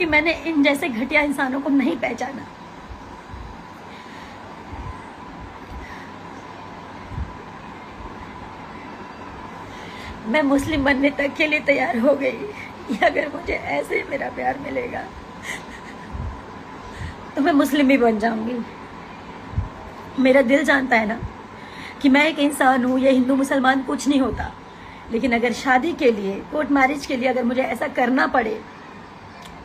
क्योंकि मैंने इन जैसे घटिया इंसानों को नहीं पहचाना। मैं मुस्लिम बनने तक के लिए तैयार हो गई। अगर मुझे ऐसे मेरा प्यार मिलेगा तो मैं मुस्लिम भी बन जाऊंगी। मेरा दिल जानता है ना कि मैं एक इंसान हूँ, ये हिंदू मुसलमान कुछ नहीं होता। लेकिन अगर शादी के लिए, कोर्ट मैरिज के लिए अगर मुझे ऐसा करना पड़े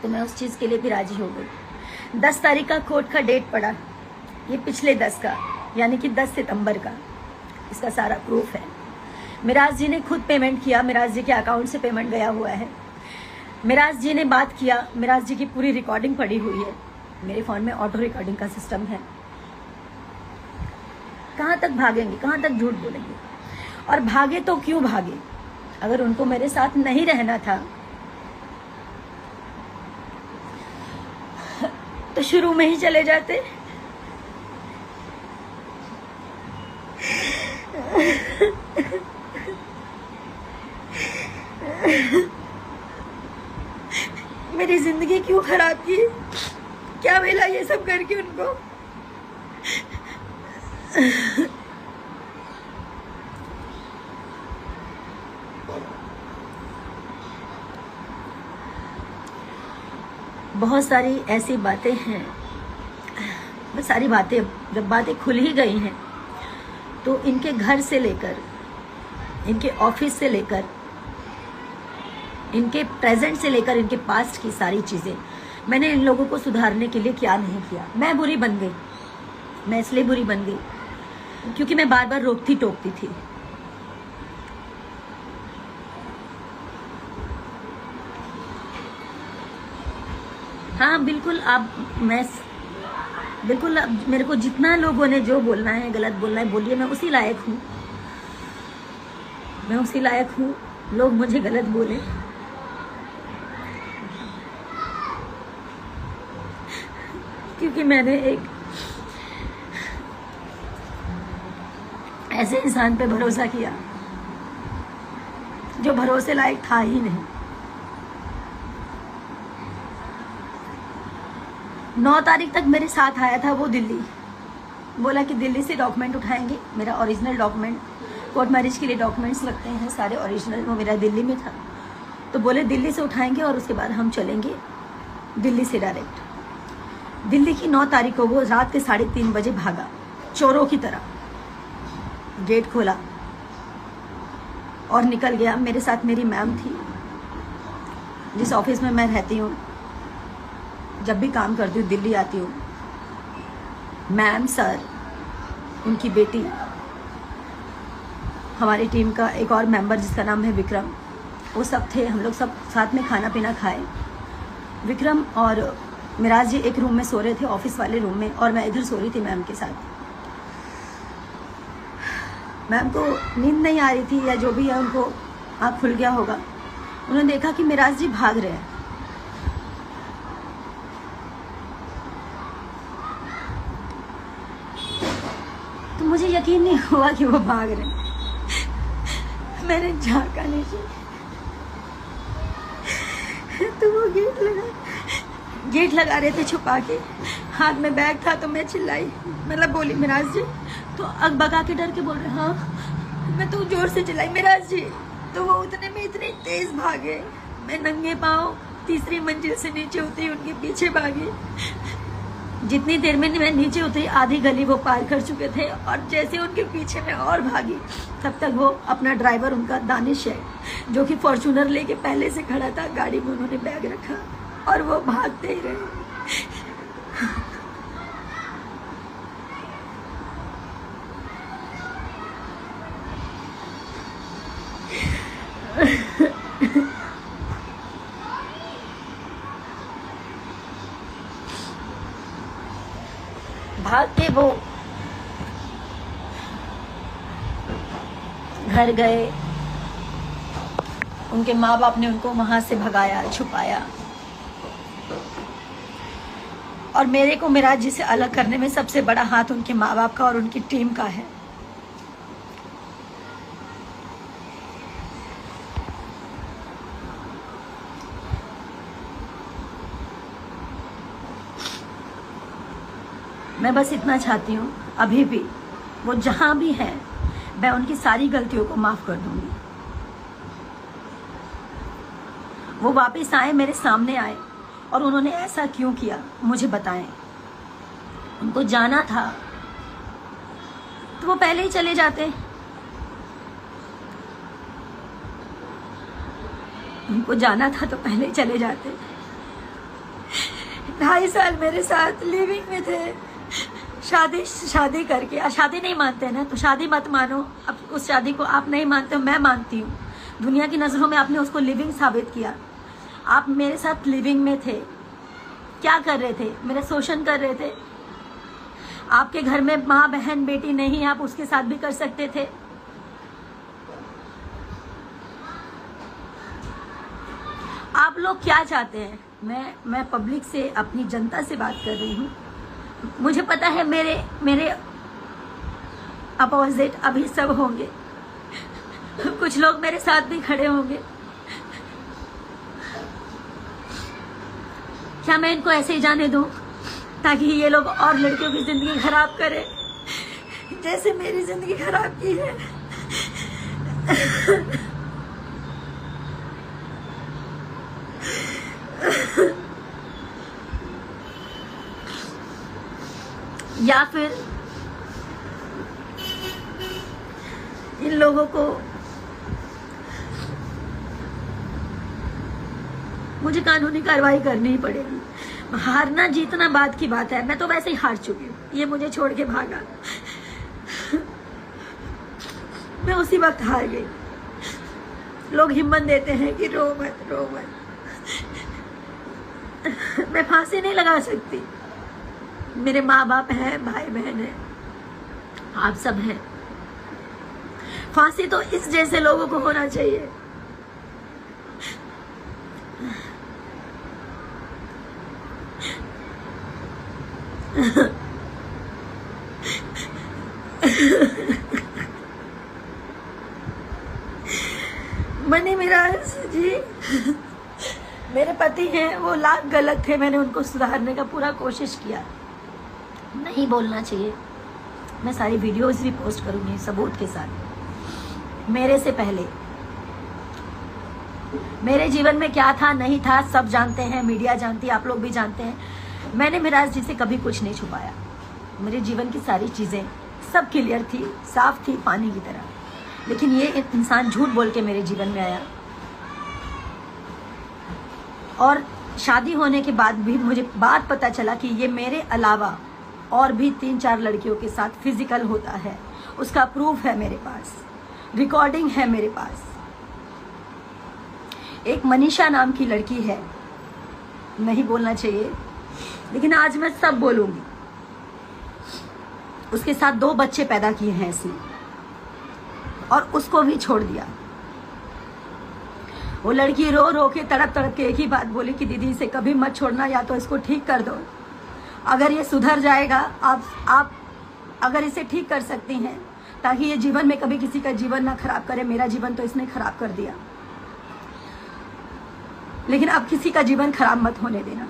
तो मैं उस चीज़ के लिए भी राजी हो गई। 10 तारीख का कोर्ट का डेट पड़ा, ये पिछले 10 का, यानी कि 10 सितंबर का। इसका सारा प्रूफ है। मिराज जी ने खुद पेमेंट किया, मिराज जी के अकाउंट से पेमेंट गया हुआ है। मिराज जी ने बात किया, मिराज जी की पूरी रिकॉर्डिंग पड़ी हुई है। मेरे फ़ोन में ऑटो रिकॉर्डिंग का सिस्टम है। कहाँ तक भागेंगे, कहाँ तक झूठ बोलेंगे? और भागे तो क्यों भागे? अगर उनको मेरे साथ नहीं रहना था तो शुरू में ही चले जाते। मेरी जिंदगी क्यों खराब की? क्या मिला ये सब करके उनको? बहुत सारी ऐसी बातें हैं, बहुत सारी बातें, जब बातें खुल ही गई हैं तो इनके घर से लेकर, इनके ऑफिस से लेकर, इनके प्रेजेंट से लेकर इनके पास्ट की सारी चीज़ें मैंने इन लोगों को सुधारने के लिए क्या नहीं किया। मैं बुरी बन गई। मैं इसलिए बुरी बन गई क्योंकि मैं बार बार रोकती टोकती थी। हाँ बिल्कुल, बिल्कुल मेरे को जितना लोगों ने जो बोलना है, गलत बोलना है, बोलिए। मैं उसी लायक हूँ, मैं उसी लायक हूँ। लोग मुझे गलत बोले, क्योंकि मैंने एक ऐसे इंसान पे भरोसा किया जो भरोसे लायक था ही नहीं। 9 तारीख तक मेरे साथ आया था वो दिल्ली। बोला कि दिल्ली से डॉक्यूमेंट उठाएंगे, मेरा ओरिजिनल डॉक्यूमेंट, कोर्ट मैरिज के लिए डॉक्यूमेंट्स लगते हैं सारे ओरिजिनल, वो मेरा दिल्ली में था। तो बोले दिल्ली से उठाएंगे और उसके बाद हम चलेंगे दिल्ली से डायरेक्ट। दिल्ली की 9 तारीख को वो रात के 3:30 बजे भागा, चोरों की तरह। गेट खोला और निकल गया। मेरे साथ मेरी मैम थी, जिस ऑफिस में मैं रहती हूँ, जब भी काम करती हूँ, दिल्ली आती हूँ। मैम, सर, उनकी बेटी, हमारी टीम का एक और मेंबर जिसका नाम है विक्रम, वो सब थे। हम लोग सब साथ में खाना पीना खाए। विक्रम और मिराज जी एक रूम में सो रहे थे, ऑफिस वाले रूम में, और मैं इधर सो रही थी मैम के साथ। मैम को नींद नहीं आ रही थी या जो भी है, उनको आँख खुल गया होगा। उन्होंने देखा कि मिराज जी भाग रहे हैं। तो मुझे यकीन नहीं हुआ कि वो भाग रहे हैं। मैंने झांका नीचे तो वो गेट लगा रहे थे छुपा के। हाथ में बैग था तो मैं चिल्लाई, मतलब बोली मिराज जी, तो अगबगा के डर के बोल रहे। हाँ, मैं तो जोर से चिल्लाई मिराज जी। तो वो उतने में इतने तेज भागे, मैं नंगे पाँव 3री मंजिल से नीचे उतरी, उनके पीछे भागी। जितनी देर में मैं नीचे उतरी, आधी गली वो पार कर चुके थे, और जैसे उनके पीछे मैं और भागी, तब तक वो अपना ड्राइवर, उनका दानिश है, जो कि फॉर्च्यूनर लेके पहले से खड़ा था, गाड़ी में उन्होंने बैग रखा और वो भागते ही रहे। भाग के वो घर गए। उनके माँ बाप ने उनको वहां से भगाया, छुपाया। और मेरे को मिराज जी से अलग करने में सबसे बड़ा हाथ उनके माँ बाप का और उनकी टीम का है। मैं बस इतना चाहती हूँ, अभी भी वो जहाँ भी हैं, मैं उनकी सारी गलतियों को माफ़ कर दूंगी। वो वापस आए, मेरे सामने आए, और उन्होंने ऐसा क्यों किया मुझे बताएं। उनको जाना था तो वो पहले ही चले जाते। उनको जाना था तो पहले ही चले जाते। 2.5 साल मेरे साथ लिविंग में थे। शादी करके, शादी नहीं मानते ना तो शादी मत मानो। अब उस शादी को आप नहीं मानते हो, मैं मानती हूँ। दुनिया की नजरों में आपने उसको लिविंग साबित किया। आप मेरे साथ लिविंग में थे, क्या कर रहे थे? मेरा शोषण कर रहे थे। आपके घर में माँ बहन बेटी नहीं, आप उसके साथ भी कर सकते थे। आप लोग क्या चाहते हैं? मैं पब्लिक से, अपनी जनता से बात कर रही हूँ। मुझे पता है मेरे अपोजिट अभी सब होंगे, कुछ लोग मेरे साथ भी खड़े होंगे। क्या मैं इनको ऐसे ही जाने दूं ताकि ये लोग और लड़कियों की जिंदगी खराब करें जैसे मेरी जिंदगी खराब की है? या फिर इन लोगों को मुझे कानूनी कार्रवाई करनी ही पड़ेगी। हारना जीतना बात की बात है, मैं तो वैसे ही हार चुकी हूँ। ये मुझे छोड़ के भागा, मैं उसी वक्त हार गई। लोग हिम्मत देते हैं कि रो मत रो मत। मैं फांसी नहीं लगा सकती। मेरे माँ बाप हैं, भाई बहन है, आप सब हैं। फांसी तो इस जैसे लोगों को होना चाहिए। मनी मिराज जी मेरे पति हैं, वो लाख गलत थे। मैंने उनको सुधारने का पूरा कोशिश किया। नहीं बोलना चाहिए। मैं सारी वीडियोस भी पोस्ट करूंगी सबूत के साथ। मेरे से पहले मेरे जीवन में क्या था नहीं था सब जानते हैं, मीडिया जानती है, आप लोग भी जानते हैं। मैंने मिराज जी से कभी कुछ नहीं छुपाया। मेरे जीवन की सारी चीजें सब क्लियर थी, साफ थी, पानी की तरह। लेकिन ये इंसान झूठ बोल के मेरे जीवन में आया, और शादी होने के बाद भी मुझे बात पता चला कि ये मेरे अलावा और भी 3-4 लड़कियों के साथ फिजिकल होता है। उसका प्रूफ है मेरे पास, रिकॉर्डिंग है मेरे पास। एक मनीषा नाम की लड़की है, नहीं बोलना चाहिए लेकिन आज मैं सब बोलूंगी। उसके साथ 2 बच्चे पैदा किए हैं इसने, और उसको भी छोड़ दिया। वो लड़की रो रो के तड़प तड़प के एक ही बात बोली कि दीदी इसे कभी मत छोड़ना, या तो इसको ठीक कर दो। अगर ये सुधर जाएगा, आप अगर इसे ठीक कर सकती हैं ताकि ये जीवन में कभी किसी का जीवन ना खराब करे। मेरा जीवन तो इसने खराब कर दिया, लेकिन अब किसी का जीवन खराब मत होने देना।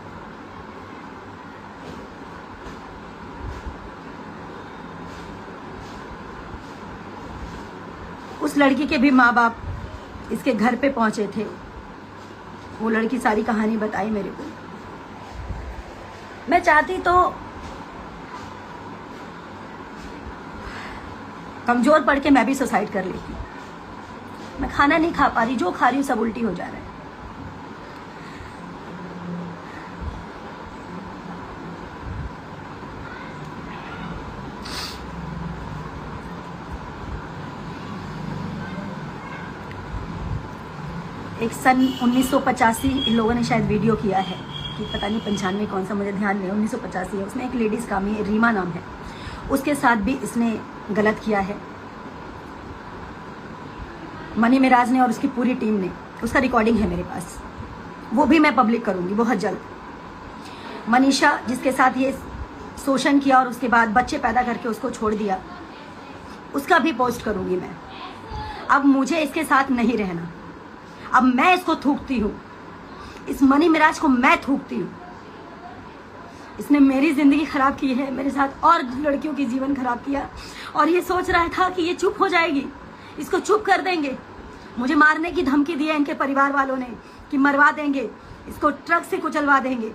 उस लड़की के भी माँ बाप इसके घर पे पहुंचे थे। वो लड़की सारी कहानी बताई मेरे को। मैं चाहती तो कमजोर पड़ के मैं भी सुसाइड कर लेती। मैं खाना नहीं खा पा रही, जो खा रही हूँ सब उल्टी हो जा रहा है। एक सन 1985 इन लोगों ने शायद वीडियो किया है कि पता नहीं 95 कौन सा, मुझे ध्यान नहीं, 1985 है। उसमें एक लेडीज कामी है, रीमा नाम है, उसके साथ भी इसने गलत किया है, मनी मिराज ने और उसकी पूरी टीम ने। उसका रिकॉर्डिंग है मेरे पास, वो भी मैं पब्लिक करूंगी बहुत जल्द। मनीषा जिसके साथ ये शोषण किया और उसके बाद बच्चे पैदा करके उसको छोड़ दिया, उसका भी पोस्ट करूंगी मैं। अब मुझे इसके साथ नहीं रहना। अब मैं इसको थूकती हूँ, इस मनी मिराज को मैं थूकती हूँ। इसने मेरी ज़िंदगी ख़राब की है, मेरे साथ और लड़कियों की जीवन ख़राब किया। और ये सोच रहा था कि ये चुप हो जाएगी, इसको चुप कर देंगे। मुझे मारने की धमकी दी है इनके परिवार वालों ने कि मरवा देंगे, इसको ट्रक से कुचलवा देंगे।